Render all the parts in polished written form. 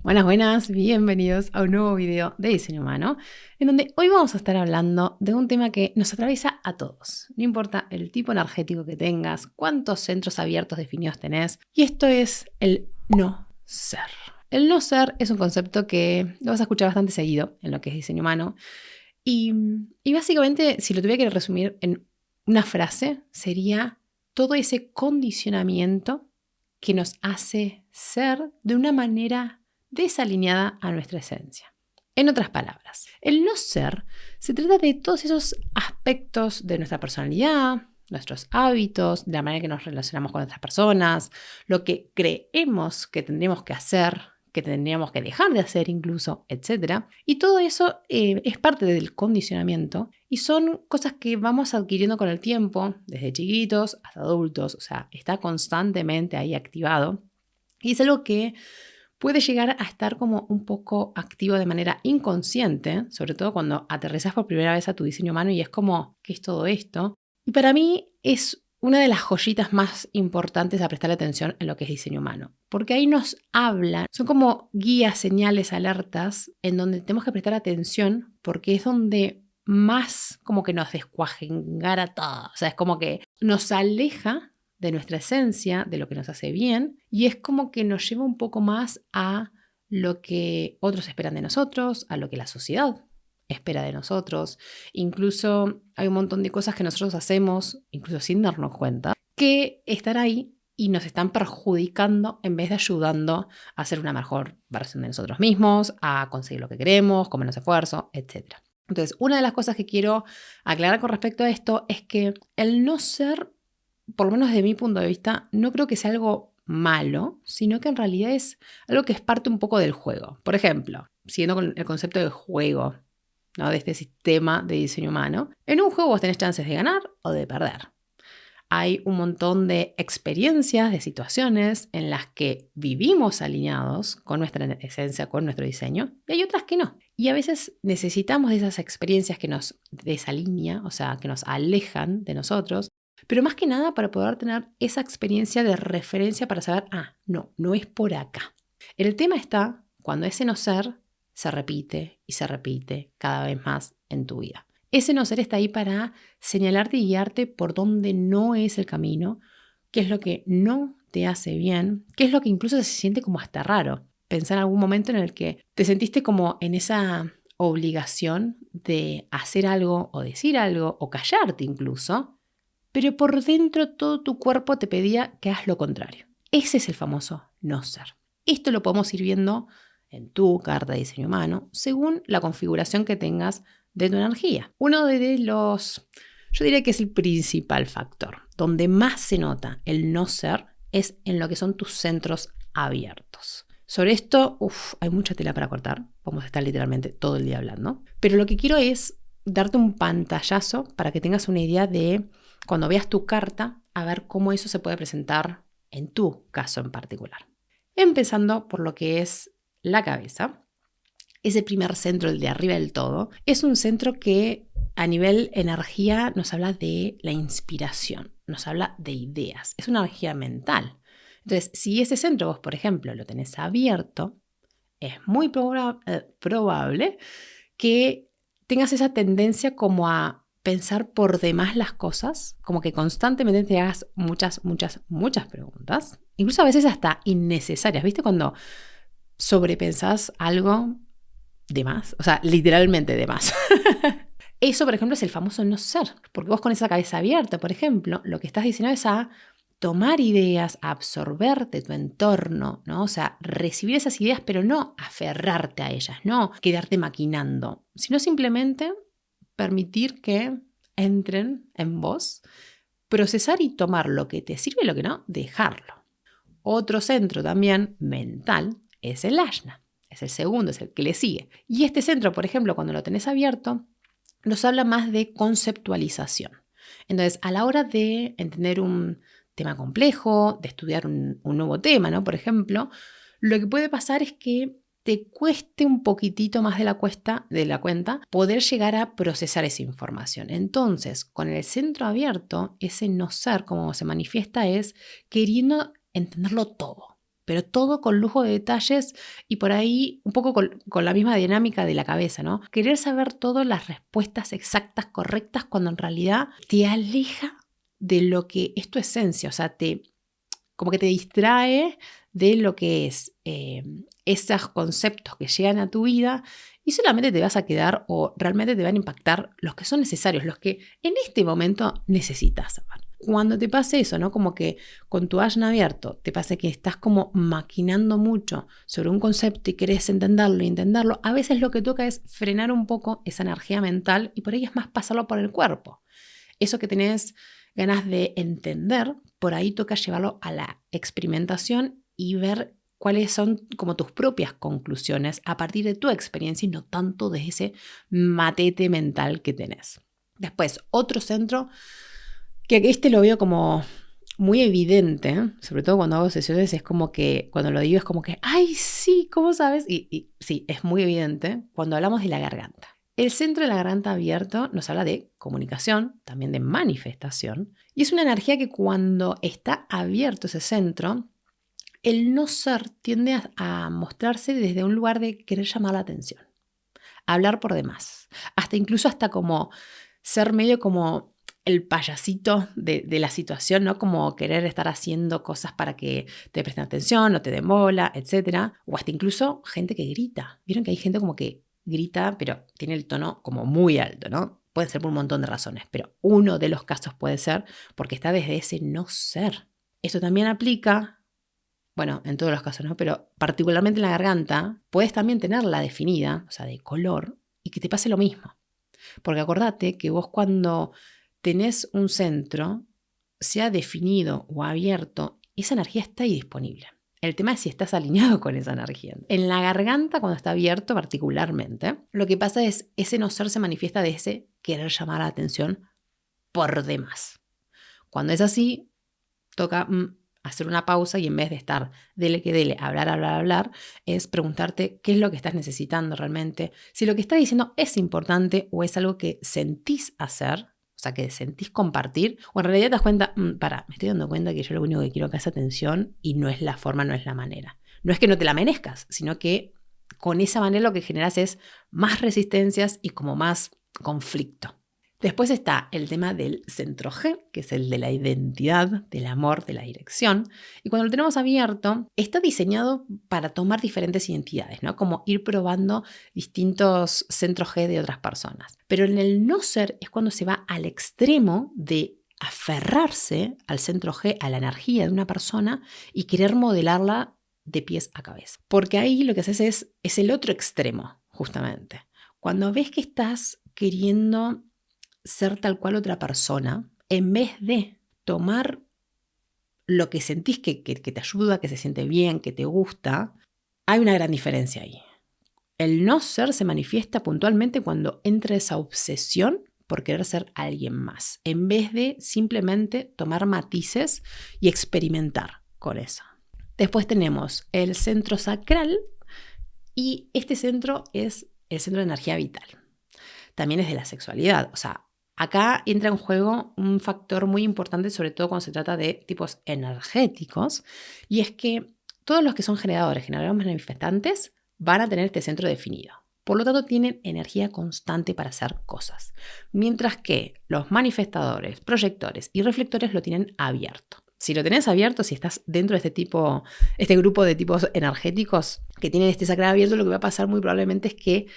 Buenas, buenas, bienvenidos a un nuevo video de diseño humano, en donde hoy vamos a estar hablando de un tema que nos atraviesa a todos. No importa el tipo energético que tengas, cuántos centros abiertos definidos tenés, y esto es el no ser. El no ser es un concepto que lo vas a escuchar bastante seguido en lo que es diseño humano, y básicamente, si lo tuviera que resumir en una frase, sería todo ese condicionamiento que nos hace ser de una manera desalineada a nuestra esencia. En otras palabras, el no ser se trata de todos esos aspectos de nuestra personalidad, nuestros hábitos, de la manera que nos relacionamos con otras personas, lo que creemos que tendríamos que hacer, que tendríamos que dejar de hacer incluso, etc. Y todo eso es parte del condicionamiento y son cosas que vamos adquiriendo con el tiempo, desde chiquitos hasta adultos, o sea, está constantemente ahí activado y es algo que puede llegar a estar como un poco activo de manera inconsciente, sobre todo cuando aterrizas por primera vez a tu diseño humano y es como, ¿qué es todo esto? Y para mí es una de las joyitas más importantes a prestarle atención en lo que es diseño humano, porque ahí nos hablan, son como guías, señales, alertas, en donde tenemos que prestar atención porque es donde más como que nos descuajengara todo, o sea, es como que nos aleja de nuestra esencia, de lo que nos hace bien, y es como que nos lleva un poco más a lo que otros esperan de nosotros, a lo que la sociedad espera de nosotros. Incluso hay un montón de cosas que nosotros hacemos, incluso sin darnos cuenta, que están ahí y nos están perjudicando en vez de ayudando a ser una mejor versión de nosotros mismos, a conseguir lo que queremos, con menos esfuerzo, etc. Entonces, una de las cosas que quiero aclarar con respecto a esto es que el no ser, por lo menos desde mi punto de vista, no creo que sea algo malo, sino que en realidad es algo que es parte un poco del juego. Por ejemplo, siguiendo con el concepto de juego, ¿no? De este sistema de diseño humano, en un juego vos tenés chances de ganar o de perder. Hay un montón de experiencias, de situaciones en las que vivimos alineados con nuestra esencia, con nuestro diseño, y hay otras que no. Y a veces necesitamos de esas experiencias que nos desalinean, o sea, que nos alejan de nosotros, pero más que nada para poder tener esa experiencia de referencia para saber, no es por acá. El tema está cuando ese no ser se repite y se repite cada vez más en tu vida. Ese no ser está ahí para señalarte y guiarte por dónde no es el camino, qué es lo que no te hace bien, qué es lo que incluso se siente como hasta raro. Pensar en algún momento en el que te sentiste como en esa obligación de hacer algo o decir algo o callarte incluso, pero por dentro todo tu cuerpo te pedía que hagas lo contrario. Ese es el famoso no ser. Esto lo podemos ir viendo en tu carta de diseño humano según la configuración que tengas de tu energía. Uno de los, yo diría que es el principal factor, donde más se nota el no ser es en lo que son tus centros abiertos. Sobre esto, hay mucha tela para cortar, vamos a estar literalmente todo el día hablando, pero lo que quiero es darte un pantallazo para que tengas una idea de cuando veas tu carta, a ver cómo eso se puede presentar en tu caso en particular. Empezando por lo que es la cabeza. Ese primer centro, el de arriba del todo, es un centro que a nivel energía nos habla de la inspiración, nos habla de ideas, es una energía mental. Entonces, si ese centro vos, por ejemplo, lo tenés abierto, es muy probable que tengas esa tendencia como a pensar por demás las cosas, como que constantemente te hagas muchas preguntas, incluso a veces hasta innecesarias. ¿Viste cuando sobrepensás algo de más? O sea, literalmente de más. Eso, por ejemplo, es el famoso no ser, porque vos con esa cabeza abierta, por ejemplo, lo que estás diciendo es a tomar ideas, a absorberte tu entorno, ¿no? O sea, recibir esas ideas, pero no aferrarte a ellas, no quedarte maquinando, sino simplemente permitir que entren en vos, procesar y tomar lo que te sirve y lo que no, dejarlo. Otro centro también mental es el Ajna. Es el segundo, es el que le sigue. Y este centro, por ejemplo, cuando lo tenés abierto, nos habla más de conceptualización. Entonces, a la hora de entender un tema complejo, de estudiar un nuevo tema, ¿no? Por ejemplo, lo que puede pasar es que te cueste un poquitito más de la cuenta poder llegar a procesar esa información. Entonces, con el centro abierto, ese no ser, como se manifiesta, es queriendo entenderlo todo. pero todo con lujo de detalles y por ahí un poco con la misma dinámica de la cabeza, ¿no? Querer saber todas las respuestas exactas, correctas, cuando en realidad te aleja de lo que es tu esencia, o sea, como que te distrae de lo que es esos conceptos que llegan a tu vida y solamente te vas a quedar o realmente te van a impactar los que son necesarios, los que en este momento necesitas saber. Cuando te pase eso, ¿no? Como que con tu Ajna abierto te pase que estás como maquinando mucho sobre un concepto y querés entenderlo y entenderlo, a veces lo que toca es frenar un poco esa energía mental y por ahí es más pasarlo por el cuerpo. Eso que tenés ganas de entender, por ahí toca llevarlo a la experimentación y ver cuáles son como tus propias conclusiones a partir de tu experiencia y no tanto de ese matete mental que tenés. Después, otro centro que este lo veo como muy evidente, sobre todo cuando hago sesiones, es como que cuando lo digo es como que, ¡ay, sí! ¿Cómo sabes? Y sí, es muy evidente cuando hablamos de la garganta. El centro de la garganta abierto nos habla de comunicación, también de manifestación, y es una energía que cuando está abierto ese centro, el no ser tiende a mostrarse desde un lugar de querer llamar la atención, hablar por demás, hasta como ser medio como el payasito de la situación, ¿no? Como querer estar haciendo cosas para que te presten atención o te den bola, etc. O hasta incluso gente que grita. Vieron que hay gente como que grita, pero tiene el tono como muy alto, ¿no? Puede ser por un montón de razones, pero uno de los casos puede ser porque está desde ese no ser. Esto también aplica, bueno, en todos los casos, ¿no? Pero particularmente en la garganta, puedes también tenerla definida, o sea, de color, y que te pase lo mismo. Porque acordate que vos cuando tenés un centro, sea definido o abierto, esa energía está ahí disponible. El tema es si estás alineado con esa energía. En la garganta, cuando está abierto particularmente, lo que pasa es ese no ser se manifiesta de ese querer llamar la atención por demás. Cuando es así, toca hacer una pausa y en vez de estar dele que dele, hablar, es preguntarte qué es lo que estás necesitando realmente, si lo que estás diciendo es importante o es algo que sentís hacer, o sea, que sentís compartir, o en realidad te das cuenta, me estoy dando cuenta que yo lo único que quiero que es atención y no es la forma, no es la manera. No es que no te la merezcas, sino que con esa manera lo que generas es más resistencias y como más conflicto. Después está el tema del centro G, que es el de la identidad, del amor, de la dirección. Y cuando lo tenemos abierto, está diseñado para tomar diferentes identidades, ¿no? Como ir probando distintos centros G de otras personas. Pero en el no ser es cuando se va al extremo de aferrarse al centro G, a la energía de una persona y querer modelarla de pies a cabeza. Porque ahí lo que haces es el otro extremo, justamente. Cuando ves que estás queriendo ser tal cual otra persona, en vez de tomar lo que sentís que te ayuda, que se siente bien, que te gusta, hay una gran diferencia ahí. El no ser se manifiesta puntualmente cuando entra esa obsesión por querer ser alguien más, en vez de simplemente tomar matices y experimentar con eso. Después tenemos el centro sacral y este centro es el centro de energía vital. También es de la sexualidad, o sea, acá entra en juego un factor muy importante, sobre todo cuando se trata de tipos energéticos, y es que todos los que son generadores manifestantes van a tener este centro definido. Por lo tanto, tienen energía constante para hacer cosas, mientras que los manifestadores, proyectores y reflectores lo tienen abierto. Si lo tenés abierto, si estás dentro de este grupo de tipos energéticos que tienen este sacral abierto, lo que va a pasar muy probablemente es que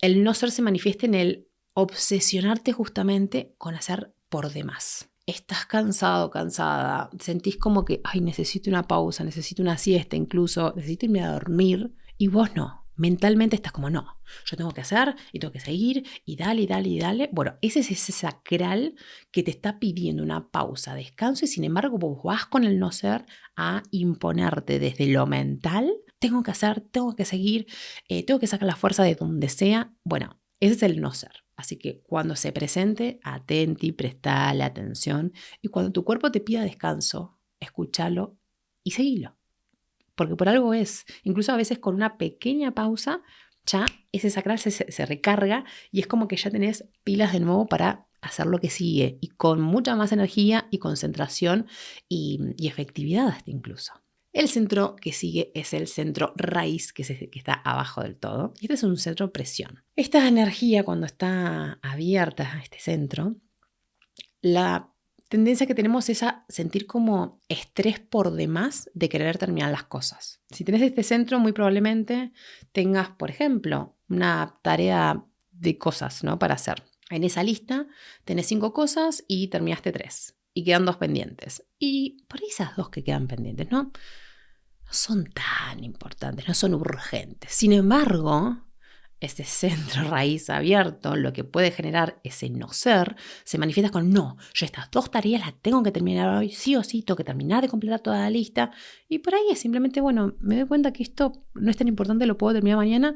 el no ser se manifieste en el obsesionarte justamente con hacer por demás. Estás cansado, cansada, sentís como que, necesito una pausa, necesito una siesta incluso, necesito irme a dormir y vos no. Mentalmente estás como, no, yo tengo que hacer y tengo que seguir y dale. Bueno, ese es ese sacral que te está pidiendo una pausa, descanso y sin embargo vos vas con el no ser a imponerte desde lo mental. Tengo que hacer, tengo que seguir, tengo que sacar la fuerza de donde sea. Bueno, ese es el no ser. Así que cuando se presente, atenti, prestale atención y cuando tu cuerpo te pida descanso, escúchalo y seguilo. Porque por algo es. Incluso a veces con una pequeña pausa, ya ese sacral se recarga y es como que ya tenés pilas de nuevo para hacer lo que sigue y con mucha más energía y concentración y efectividad hasta incluso. El centro que sigue es el centro raíz, que está abajo del todo. Y este es un centro presión. Esta energía, cuando está abierta, este centro, la tendencia que tenemos es a sentir como estrés por demás de querer terminar las cosas. Si tenés este centro, muy probablemente tengas, por ejemplo, una tarea de cosas, ¿no?, para hacer. En esa lista tenés 5 cosas y terminaste 3. Y quedan 2 pendientes. Y por ahí esas 2 que quedan pendientes, ¿no? No son tan importantes, no son urgentes. Sin embargo, este centro raíz abierto, lo que puede generar ese no ser, se manifiesta con no, yo estas 2 tareas las tengo que terminar hoy, sí o sí, tengo que terminar de completar toda la lista. Y por ahí es simplemente, bueno, me doy cuenta que esto no es tan importante, lo puedo terminar mañana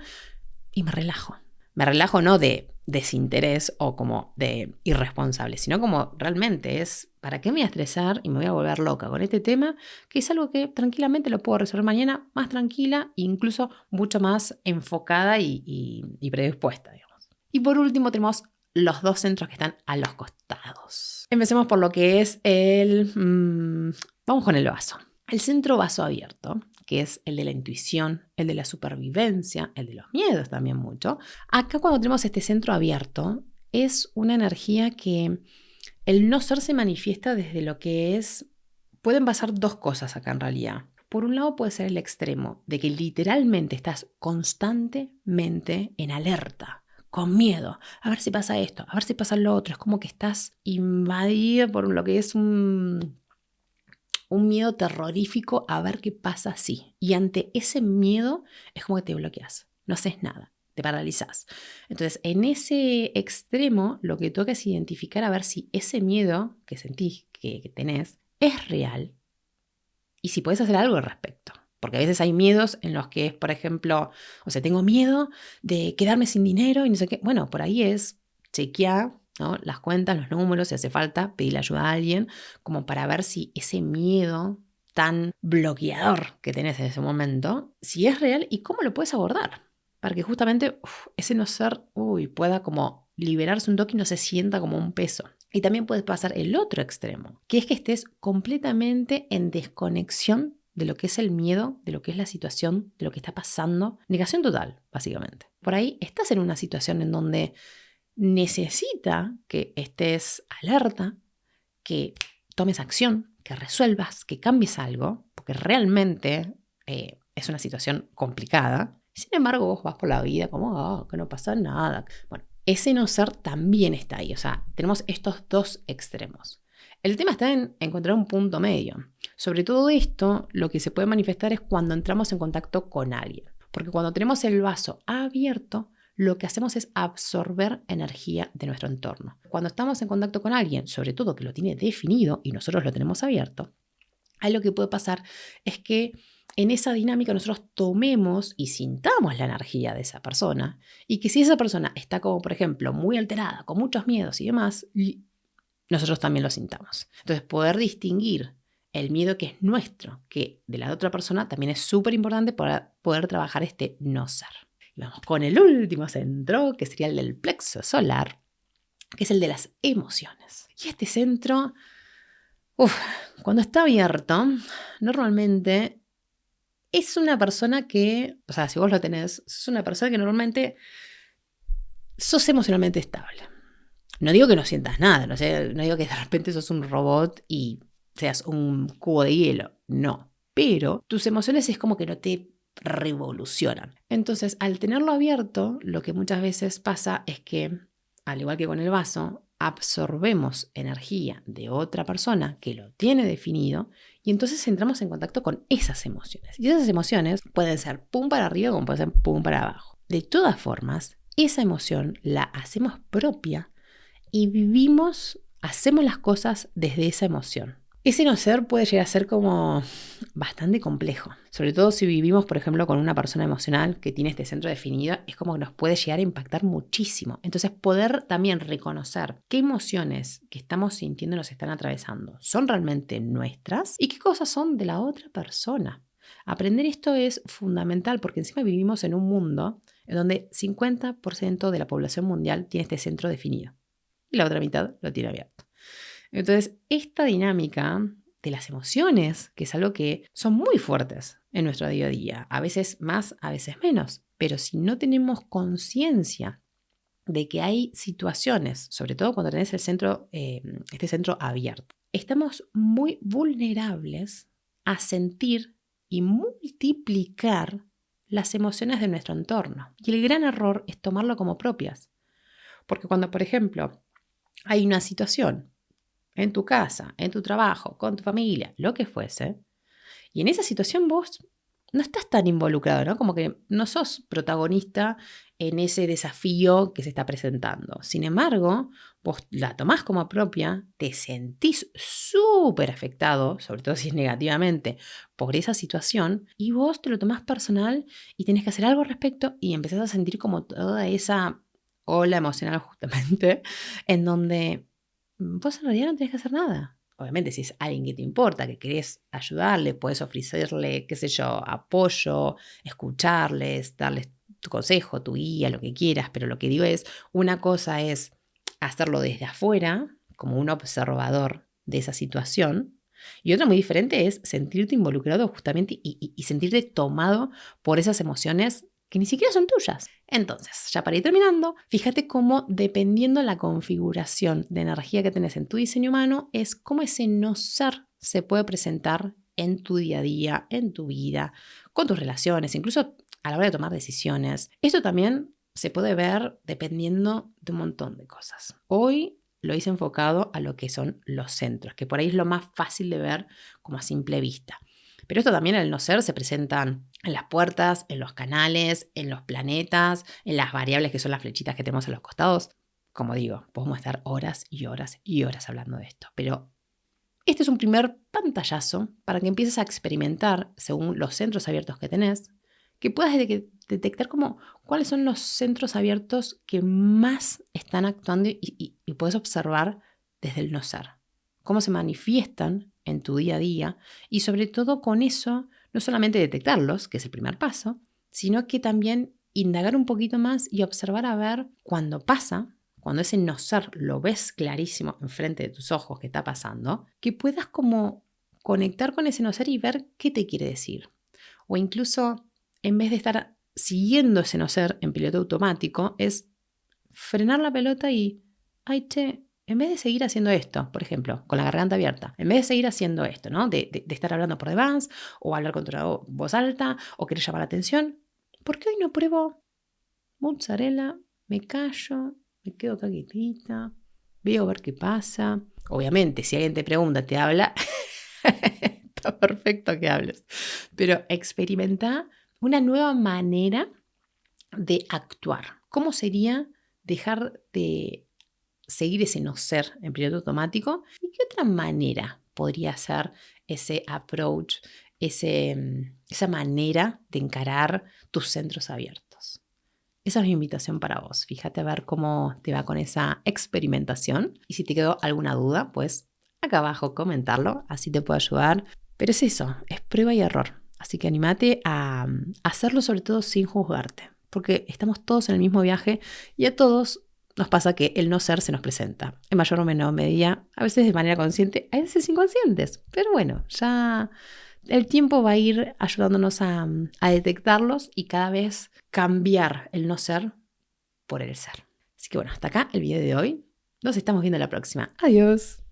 y me relajo. Me relajo no de desinterés o como de irresponsable, sino como realmente es, ¿para qué me voy a estresar y me voy a volver loca con este tema? Que es algo que tranquilamente lo puedo resolver mañana más tranquila e incluso mucho más enfocada y predispuesta, digamos. Y por último tenemos los 2 centros que están a los costados. Empecemos por lo que es vamos con el vaso. El centro vaso abierto, que es el de la intuición, el de la supervivencia, el de los miedos también mucho. Acá cuando tenemos este centro abierto, es una energía que el no ser se manifiesta desde lo que es... Pueden pasar 2 cosas acá en realidad. Por un lado puede ser el extremo de que literalmente estás constantemente en alerta, con miedo, a ver si pasa esto, a ver si pasa lo otro. Es como que estás invadido por lo que es un miedo terrorífico a ver qué pasa así. Y ante ese miedo es como que te bloqueas, no haces nada, te paralizas. Entonces, en ese extremo, lo que toca es identificar a ver si ese miedo que sentís, que tenés, es real y si puedes hacer algo al respecto. Porque a veces hay miedos en los que es, por ejemplo, o sea, tengo miedo de quedarme sin dinero y no sé qué. Bueno, por ahí es chequear, ¿no?, las cuentas, los números, si hace falta, pedirle ayuda a alguien, como para ver si ese miedo tan bloqueador que tenés en ese momento, si es real y cómo lo puedes abordar. Para que justamente ese no ser pueda como liberarse un toque y no se sienta como un peso. Y también puede pasar el otro extremo, que es que estés completamente en desconexión de lo que es el miedo, de lo que es la situación, de lo que está pasando. Negación total, básicamente. Por ahí estás en una situación en donde necesita que estés alerta, que tomes acción, que resuelvas, que cambies algo, porque realmente es una situación complicada. Sin embargo, vos vas por la vida como, que no pasa nada. Bueno, ese no ser también está ahí. O sea, tenemos estos 2 extremos. El tema está en encontrar un punto medio. Sobre todo esto, lo que se puede manifestar es cuando entramos en contacto con alguien. Porque cuando tenemos el vaso abierto, lo que hacemos es absorber energía de nuestro entorno. Cuando estamos en contacto con alguien, sobre todo que lo tiene definido y nosotros lo tenemos abierto, ahí lo que puede pasar es que en esa dinámica nosotros tomemos y sintamos la energía de esa persona y que si esa persona está como, por ejemplo, muy alterada, con muchos miedos y demás, y nosotros también lo sintamos. Entonces, poder distinguir el miedo que es nuestro, que de la otra persona, también es súper importante para poder trabajar este no ser. Y vamos con el último centro, que sería el del plexo solar, que es el de las emociones. Y este centro, cuando está abierto, normalmente es una persona que, o sea, si vos lo tenés, es una persona que normalmente sos emocionalmente estable. No digo que no sientas nada, no digo que de repente sos un robot y seas un cubo de hielo, no. Pero tus emociones es como que no te revolucionan. Entonces, al tenerlo abierto, lo que muchas veces pasa es que, al igual que con el vaso, absorbemos energía de otra persona que lo tiene definido y entonces entramos en contacto con esas emociones. Y esas emociones pueden ser pum para arriba como pueden ser pum para abajo. De todas formas, esa emoción la hacemos propia y hacemos las cosas desde esa emoción. Ese no ser puede llegar a ser como bastante complejo, sobre todo si vivimos, por ejemplo, con una persona emocional que tiene este centro definido, es como que nos puede llegar a impactar muchísimo. Entonces, poder también reconocer qué emociones que estamos sintiendo nos están atravesando son realmente nuestras y qué cosas son de la otra persona. Aprender esto es fundamental porque encima vivimos en un mundo en donde 50% de la población mundial tiene este centro definido y la otra mitad lo tiene abierto. Entonces, esta dinámica de las emociones, que es algo que son muy fuertes en nuestro día a día, a veces más, a veces menos. Pero si no tenemos conciencia de que hay situaciones, sobre todo cuando tenés este centro abierto, estamos muy vulnerables a sentir y multiplicar las emociones de nuestro entorno. Y el gran error es tomarlo como propias. Porque cuando, por ejemplo, hay una situación en tu casa, en tu trabajo, con tu familia, lo que fuese, y en esa situación vos no estás tan involucrado, ¿no? Como que no sos protagonista en ese desafío que se está presentando. Sin embargo, vos la tomás como propia, te sentís súper afectado, sobre todo si es negativamente, por esa situación, y vos te lo tomás personal y tenés que hacer algo al respecto y empezás a sentir como toda esa ola emocional justamente, en donde vos en realidad no tenés que hacer nada. Obviamente, si es alguien que te importa, que querés ayudarle, puedes ofrecerle, qué sé yo, apoyo, escucharles, darles tu consejo, tu guía, lo que quieras, pero lo que digo es, una cosa es hacerlo desde afuera, como un observador de esa situación, y otra muy diferente es sentirte involucrado justamente y sentirte tomado por esas emociones que ni siquiera son tuyas. Entonces, ya para ir terminando, fíjate cómo dependiendo la configuración de energía que tenés en tu diseño humano, es cómo ese no ser se puede presentar en tu día a día, en tu vida, con tus relaciones, incluso a la hora de tomar decisiones. Esto también se puede ver dependiendo de un montón de cosas. Hoy lo hice enfocado a lo que son los centros, que por ahí es lo más fácil de ver como a simple vista. Pero esto también al no ser se presentan en las puertas, en los canales, en los planetas, en las variables que son las flechitas que tenemos a los costados. Como digo, podemos estar horas y horas y horas hablando de esto. Pero este es un primer pantallazo para que empieces a experimentar, según los centros abiertos que tenés, que puedas detectar cuáles son los centros abiertos que más están actuando y puedes observar desde el no ser. Cómo se manifiestan en tu día a día y sobre todo con eso, no solamente detectarlos, que es el primer paso, sino que también indagar un poquito más y observar a ver cuando pasa, cuando ese no ser lo ves clarísimo enfrente de tus ojos que está pasando, que puedas como conectar con ese no ser y ver qué te quiere decir. O incluso, en vez de estar siguiendo ese no ser en piloto automático, es frenar la pelota y, ay, che, en vez de seguir haciendo esto, por ejemplo, con la garganta abierta, en vez de seguir haciendo esto, ¿no? De estar hablando por demás, o hablar contra voz alta, o querer llamar la atención, ¿por qué hoy no pruebo mozzarella? Me callo, me quedo acá quietita, veo a ver qué pasa. Obviamente, si alguien te pregunta, te habla, está perfecto que hables, pero experimenta una nueva manera de actuar. ¿Cómo sería dejar de seguir ese no ser en piloto automático? ¿Y qué otra manera podría ser ese approach, esa manera de encarar tus centros abiertos? Esa es mi invitación para vos. Fíjate a ver cómo te va con esa experimentación. Y si te quedó alguna duda, pues acá abajo comentarlo, así te puedo ayudar. Pero es eso, es prueba y error. Así que anímate a hacerlo sobre todo sin juzgarte, porque estamos todos en el mismo viaje y a todos nos pasa que el no ser se nos presenta, en mayor o menor medida, a veces de manera consciente, a veces inconscientes. Pero bueno, ya el tiempo va a ir ayudándonos a detectarlos y cada vez cambiar el no ser por el ser. Así que bueno, hasta acá el video de hoy. Nos estamos viendo la próxima. Adiós.